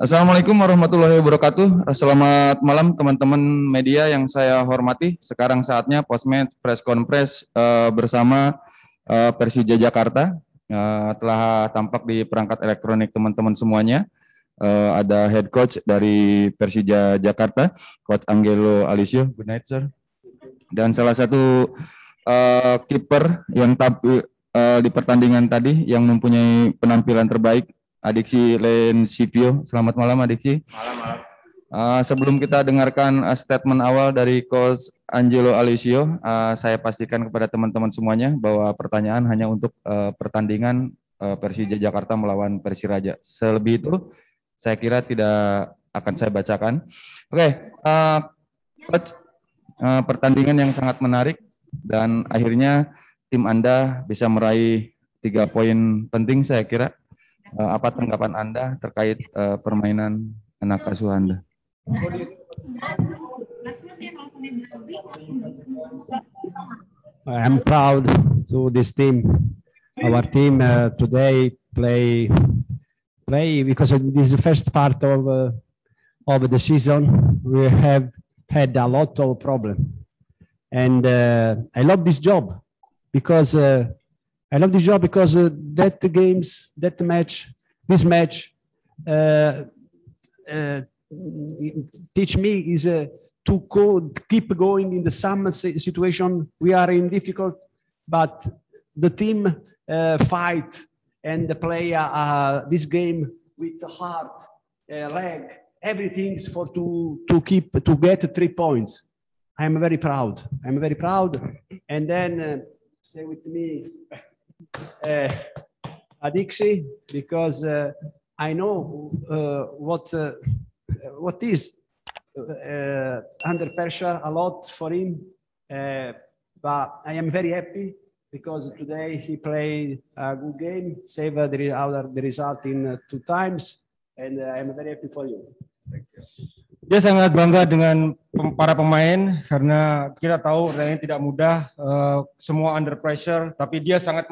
Assalamualaikum warahmatullahi wabarakatuh. Selamat malam teman-teman media yang saya hormati. Sekarang saatnya Postmatch Press Conference bersama Persija Jakarta. Telah tampak di perangkat elektronik teman-teman semuanya. Ada head coach dari Persija Jakarta, Coach Angelo Alisio. Good night, sir. Dan salah satu kiper yang di pertandingan tadi yang mempunyai penampilan terbaik, Adiksi Lensipio. Selamat malam, Adiksi. Malam. Sebelum kita dengarkan statement awal dari Coach Angelo Alisio, saya pastikan kepada teman-teman semuanya bahwa pertanyaan hanya untuk pertandingan Persija Jakarta melawan Persiraja. Selebih itu, saya kira tidak akan saya bacakan. Oke, Coach, pertandingan yang sangat menarik dan akhirnya tim Anda bisa meraih 3 poin penting, saya kira. Apa tanggapan Anda terkait permainan anak asuh Anda? I'm proud to this team. Our team today play because this is the first part of the season. We have had a lot of problems, and I love this job because. This match teach me is to keep going in the summer situation. We are in difficult, but the team fight and play this game with heart, leg, everything to get 3 points. I'm very proud. And then stay with me. Adiksi, because I know what is under pressure a lot for him, but I am very happy because today he played a good game, saved the result in 2 times, and I am very happy for you. Thank you. Dia sangat bangga dengan para pemain karena kita tahu ini tidak mudah, semua under pressure, tapi dia sangat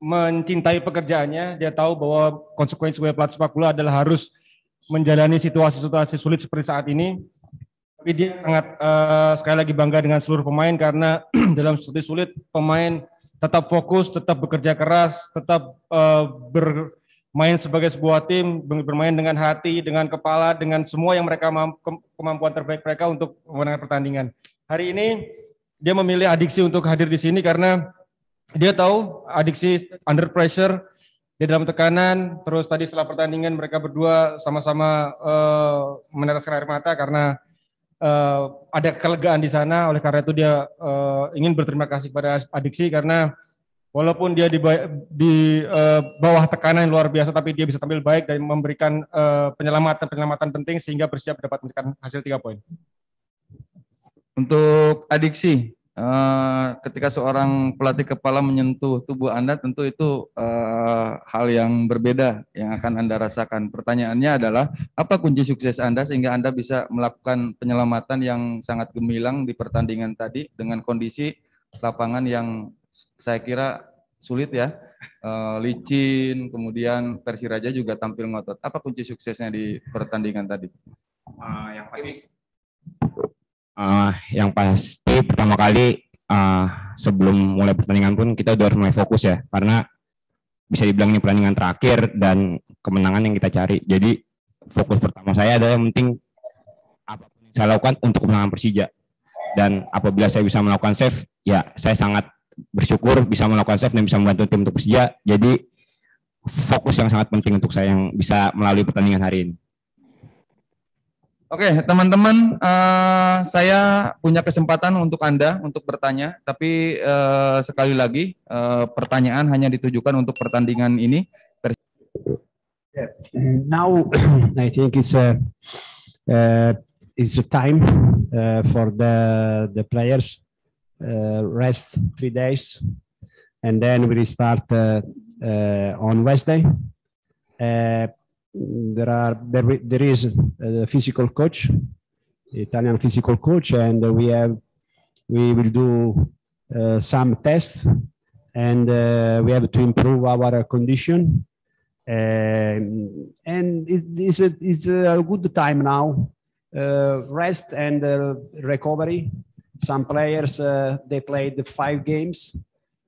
mencintai pekerjaannya. Dia tahu bahwa konsekuensi sebagai pelatih sepak bola adalah harus menjalani situasi-situasi sulit seperti saat ini. Tapi dia sangat sekali lagi bangga dengan seluruh pemain karena dalam situasi sulit pemain tetap fokus, tetap bekerja keras, tetap bermain sebagai sebuah tim, bermain dengan hati, dengan kepala, dengan semua yang mereka kemampuan terbaik mereka untuk memenangkan pertandingan. Hari ini dia memilih Adiksi untuk hadir di sini karena dia tahu Adiksi under pressure, dia dalam tekanan. Terus tadi setelah pertandingan mereka berdua sama-sama meneteskan air mata karena ada kelegaan di sana. Oleh karena itu dia ingin berterima kasih kepada Adiksi karena walaupun dia di bawah tekanan yang luar biasa, tapi dia bisa tampil baik dan memberikan penyelamatan penting sehingga bersiap dapat memberikan hasil 3 poin. Untuk Adiksi, ketika seorang pelatih kepala menyentuh tubuh Anda, tentu itu hal yang berbeda yang akan Anda rasakan. Pertanyaannya adalah, apa kunci sukses Anda sehingga Anda bisa melakukan penyelamatan yang sangat gemilang di pertandingan tadi dengan kondisi lapangan yang saya kira sulit ya, licin, kemudian Persiraja juga tampil ngotot. Apa kunci suksesnya di pertandingan tadi? Yang pasti pertama kali sebelum mulai pertandingan pun kita udah harus mulai fokus ya, karena bisa dibilang ini pertandingan terakhir dan kemenangan yang kita cari. Jadi fokus pertama saya adalah yang penting apapun yang saya lakukan untuk kemenangan Persija, dan apabila saya bisa melakukan save ya saya sangat bersyukur bisa melakukan save dan bisa membantu tim untuk Persija. Jadi fokus yang sangat penting untuk saya yang bisa melalui pertandingan hari ini. Oke, teman-teman, saya punya kesempatan untuk Anda untuk bertanya, tapi sekali lagi pertanyaan hanya ditujukan untuk pertandingan ini. Now, I think it's a time for the players rest 3 days, and then we start on Wednesday. There is a physical coach, Italian physical coach, and we will do some tests, and we have to improve our condition, And it's a good time now. Rest and recovery. Some players they played 5 games,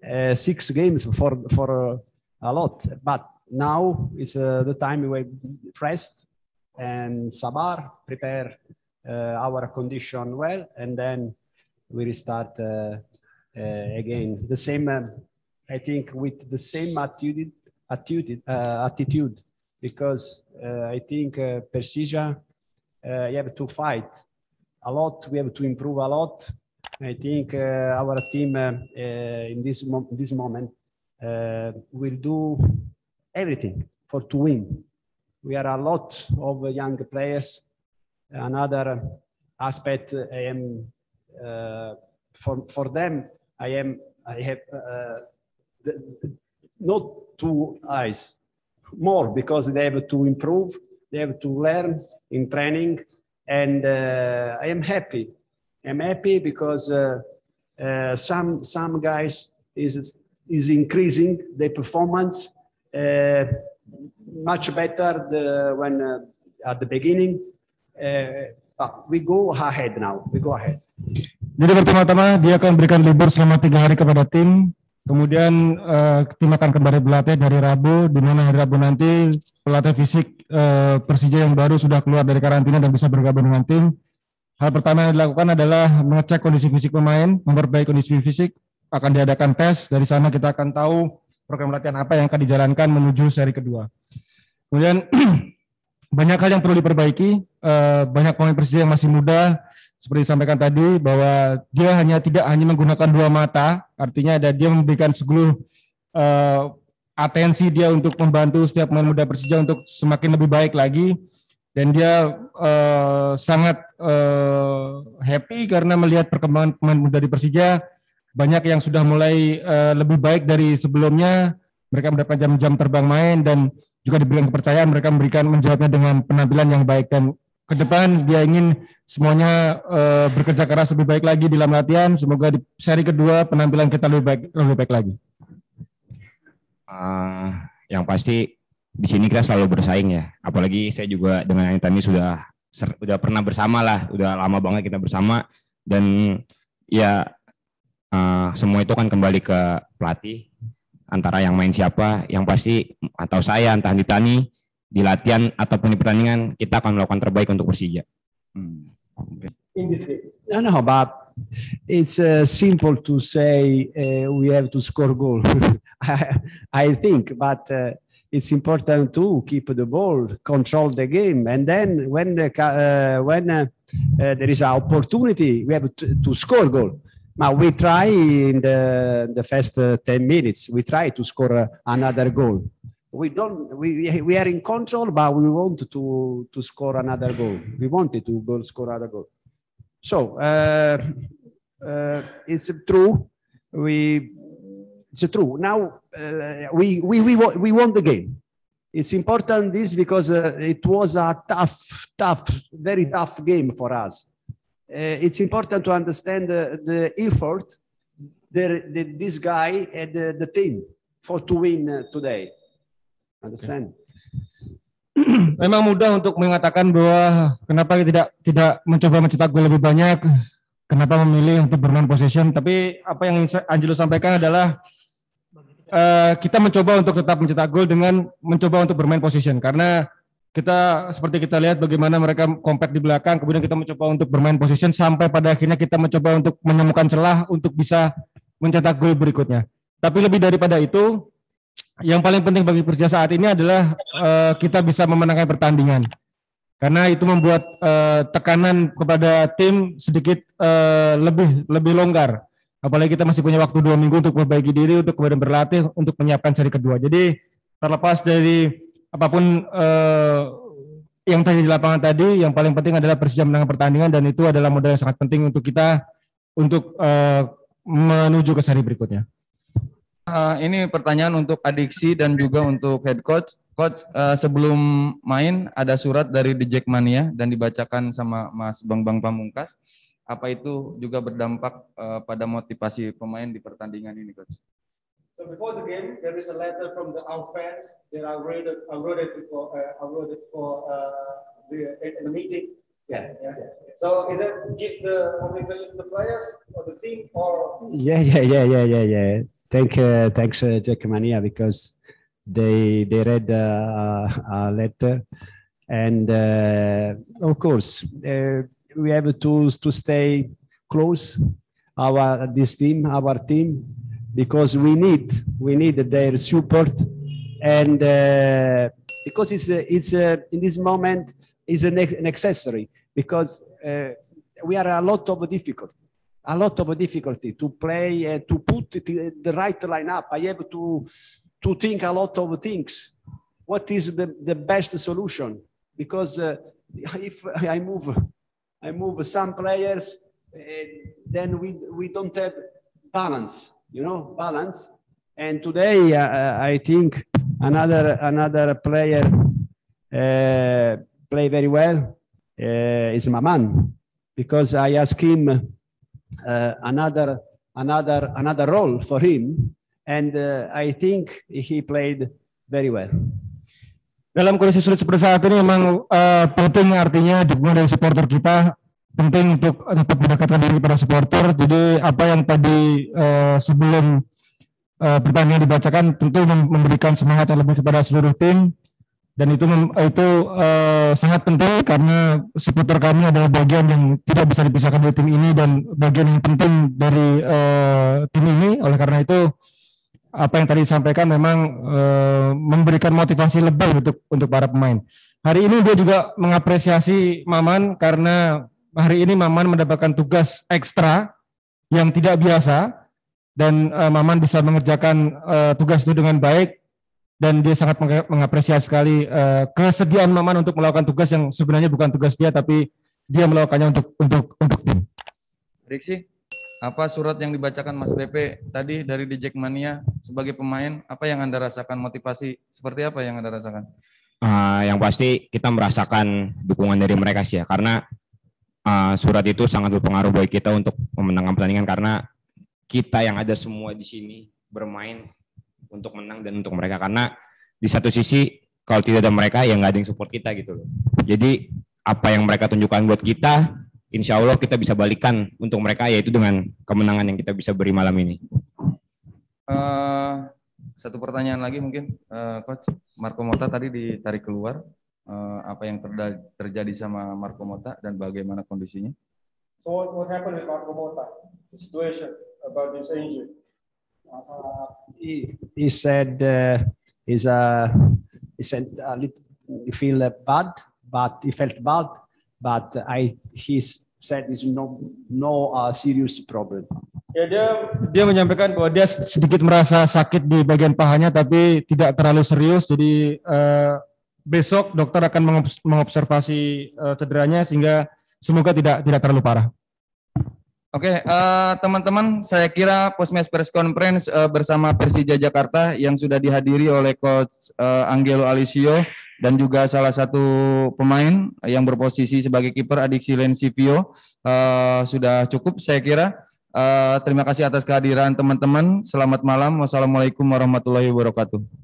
6 games for a lot. But now it's the time we rest and Sabar prepare our condition well, and then we restart again. The same, I think, with the same attitude, because I think Persija, you have to fight a lot. We have to improve a lot. I think our team in this moment will do everything to win. We are a lot of young players. Another aspect I am for them. I have not 2 eyes more, because they have to improve. They have to learn in training, and I am happy. I'm happy because some guys is increasing their performance much better when at the beginning. But we go ahead now. We go ahead. Jadi pertama-tama dia akan berikan libur selama 3 hari kepada tim. Kemudian tim akan kembali berlatih dari Rabu, di mana hari Rabu nanti pelatih fisik Persija yang baru sudah keluar dari karantina dan bisa bergabung dengan tim. Hal pertama yang dilakukan adalah mengecek kondisi fisik pemain, memperbaiki kondisi fisik, akan diadakan tes. Dari sana kita akan tahu program latihan apa yang akan dijalankan menuju seri kedua. Kemudian banyak hal yang perlu diperbaiki, banyak pemain Persija yang masih muda, seperti disampaikan tadi, bahwa dia tidak hanya menggunakan 2 mata, artinya dia memberikan seluruh atensi dia untuk membantu setiap pemain muda Persija untuk semakin lebih baik lagi. Dan dia sangat happy karena melihat perkembangan pemain muda di Persija, banyak yang sudah mulai lebih baik dari sebelumnya. Mereka mendapatkan jam-jam terbang main dan juga diberikan kepercayaan, mereka menjawabnya dengan penampilan yang baik. Dan ke depan dia ingin semuanya bekerja keras lebih baik lagi dalam latihan. Semoga di seri kedua penampilan kita lebih baik lagi. Yang pasti di sini kita selalu bersaing ya. Apalagi saya juga dengan Anitani sudah pernah bersama lah, udah lama banget kita bersama. Dan ya semua itu kan kembali ke pelatih, antara yang main siapa, yang pasti atau saya, entah Anitani, di latihan ataupun di pertandingan kita akan melakukan terbaik untuk Persija. No, but it's simple to say we have to score goal. I think, but it's important to keep the ball, control the game, and then when there is an opportunity, we have to score goal. Now we try in the first 10 minutes. We try to score another goal. We are in control, but we want to score another goal. We wanted to score another goal. So it's true. It's true. Now we won the game. It's important this because it was a very tough game for us. It's important to understand the effort this guy and the team to win today. Understand? Memang mudah untuk mengatakan bahwa kenapa tidak mencoba mencetak gol lebih banyak, kenapa memilih untuk bermain possession. Tapi apa yang Angelo sampaikan adalah kita mencoba untuk tetap mencetak gol dengan mencoba untuk bermain possession, karena seperti kita lihat bagaimana mereka compact di belakang, kemudian kita mencoba untuk bermain possession sampai pada akhirnya kita mencoba untuk menemukan celah untuk bisa mencetak gol berikutnya. Tapi lebih daripada itu, yang paling penting bagi Persija saat ini adalah kita bisa memenangkan pertandingan, karena itu membuat tekanan kepada tim sedikit lebih longgar. Apalagi kita masih punya waktu 2 minggu untuk memperbaiki diri, untuk kemudian berlatih, untuk menyiapkan seri kedua. Jadi terlepas dari apapun yang terjadi di lapangan tadi, yang paling penting adalah Persija menang pertandingan, dan itu adalah modal yang sangat penting untuk kita untuk menuju ke seri berikutnya. Ini pertanyaan untuk Adiksi dan juga untuk head coach. Coach, sebelum main ada surat dari The Jackmania dan dibacakan sama Mas Bambang Pamungkas. Apa itu juga berdampak pada motivasi pemain di pertandingan ini, Coach? So before the game, there is a letter from our fans that I wrote it for in the meeting. Yeah. So is that give the motivation to the players or the team or? Yeah. Thanks, Jack Mania, because they read a letter, and of course we have to stay close our team, because we need their support, and because it's in this moment is an accessory, because we are a lot of difficulty to play, to put the right lineup. I have to think a lot of things. What is the best solution? Because if I move some players, then we don't have balance. And today I think another player play very well is Maman, because I asked him another role for him, and I think he played very well. Dalam kondisi sulit seperti saat ini memang penting, artinya dukungan dari supporter kita penting untuk tetap mendekatkan diri pada supporter. Jadi apa yang tadi sebelum pertandingan dibacakan tentu memberikan semangat yang lebih kepada seluruh tim, dan itu sangat penting karena supporter kami adalah bagian yang tidak bisa dipisahkan dari tim ini dan bagian yang penting dari tim ini. Oleh karena itu apa yang tadi disampaikan memang memberikan motivasi lebih untuk para pemain. Hari ini dia juga mengapresiasi Maman karena hari ini Maman mendapatkan tugas ekstra yang tidak biasa, dan Maman bisa mengerjakan tugas itu dengan baik, dan dia sangat mengapresiasi sekali kesediaan Maman untuk melakukan tugas yang sebenarnya bukan tugas dia, tapi dia melakukannya untuk tim. Riksi, apa surat yang dibacakan Mas BP tadi dari The Jackmania sebagai pemain, apa yang Anda rasakan, motivasi seperti apa yang Anda rasakan? Yang pasti kita merasakan dukungan dari mereka sih ya, karena surat itu sangat berpengaruh bagi kita untuk memenangkan pertandingan, karena kita yang ada semua di sini bermain untuk menang dan untuk mereka, karena di satu sisi kalau tidak ada mereka ya nggak ada yang support kita gitu loh. Jadi apa yang mereka tunjukkan buat kita, insya Allah kita bisa balikan untuk mereka, yaitu dengan kemenangan yang kita bisa beri malam ini. Satu pertanyaan lagi mungkin, Coach. Marco Motta tadi ditarik keluar. Apa yang terjadi sama Marco Motta dan bagaimana kondisinya? So what happened with Marco Motta? The situation about this injury? He said he feel bad, but he felt bad, but he said it's no serious problem. Ya, dia menyampaikan bahwa dia sedikit merasa sakit di bagian pahanya, tapi tidak terlalu serius. Jadi besok dokter akan mengobservasi cederanya sehingga semoga tidak terlalu parah. Oke, teman-teman, saya kira Postmatch Press Conference bersama Persija Jakarta yang sudah dihadiri oleh Coach Angelo Alisio dan juga salah satu pemain yang berposisi sebagai kiper Adik Silensivio sudah cukup, saya kira. Terima kasih atas kehadiran teman-teman. Selamat malam. Wassalamualaikum warahmatullahi wabarakatuh.